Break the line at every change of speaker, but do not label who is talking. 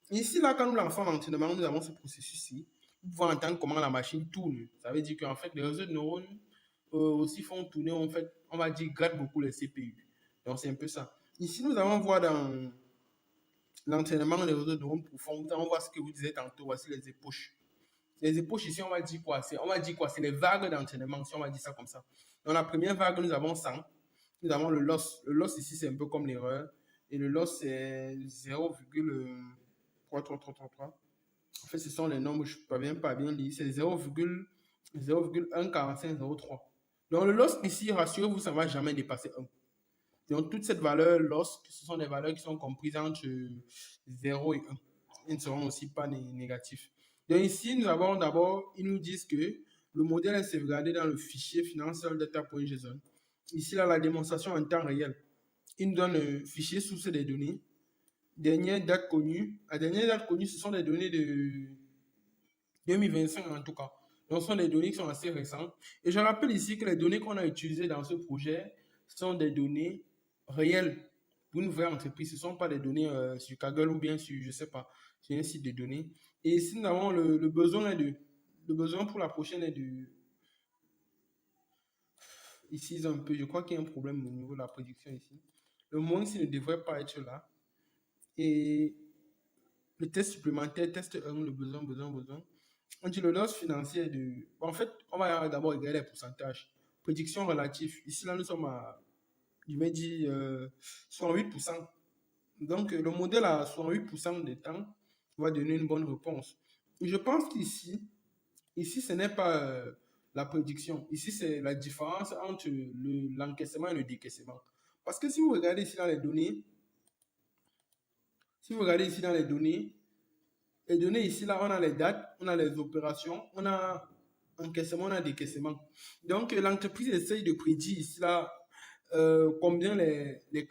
Ici, là, quand nous lançons l'entraînement, nous avons ce processus-ci. Vous pouvez entendre comment la machine tourne. Ça veut dire qu'en fait, les réseaux de neurones aussi font tourner, en fait, on va dire, grattent beaucoup les CPU. Donc, c'est un peu ça. Ici, nous allons voir dans l'entraînement des réseaux de neurones profonds, nous allons voir ce que vous disiez tantôt, voici les épauches. Les épauches ici, on va dire quoi? On va dire quoi? C'est les vagues d'entraînement, si on va dire ça comme ça. Dans la première vague, nous avons 100. Nous avons le loss. Le loss ici, c'est un peu comme l'erreur. Et le loss, c'est 0,3333. En fait, ce sont les nombres, je ne parviens pas à bien lire. C'est 0,14503. Donc, le loss ici, rassurez-vous, ça ne va jamais dépasser 1. Donc, toute cette valeur loss, ce sont des valeurs qui sont comprises entre 0 et 1. Ils ne seront aussi pas négatifs. Donc, ici, nous avons d'abord, ils nous disent que le modèle est sauvegardé dans le fichier financial data.json. Ici, là, la démonstration en temps réel. Il nous donne le fichier source des données. Dernière date connue. La dernière date connue, ce sont des données de 2025 en tout cas. Donc, ce sont des données qui sont assez récentes. Et je rappelle ici que les données qu'on a utilisées dans ce projet sont des données réelles pour une vraie entreprise. Ce ne sont pas des données sur Kaggle ou bien sur, je ne sais pas, sur un site de données. Et ici, nous avons le besoin le besoin pour la prochaine est de, ici, un peu, je crois qu'il y a un problème au niveau de la prédiction ici. Le moins ici ne devrait pas être là. Et le test supplémentaire, test 1, le besoin. On dit le loss financier de... En fait, on va d'abord regarder les pourcentages. Prédiction relative. Ici, là, nous sommes à, je vais dire, 68%. Donc, le modèle à 68% des temps va donner une bonne réponse. Je pense ici, ce n'est pas la prédiction. Ici, c'est la différence entre l'encaissement et le décaissement. Parce que si vous regardez ici dans les données, les données ici, là, on a les dates, on a les opérations, on a encaissement, on a décaissement. Donc, l'entreprise essaye de prédire ici, là, combien les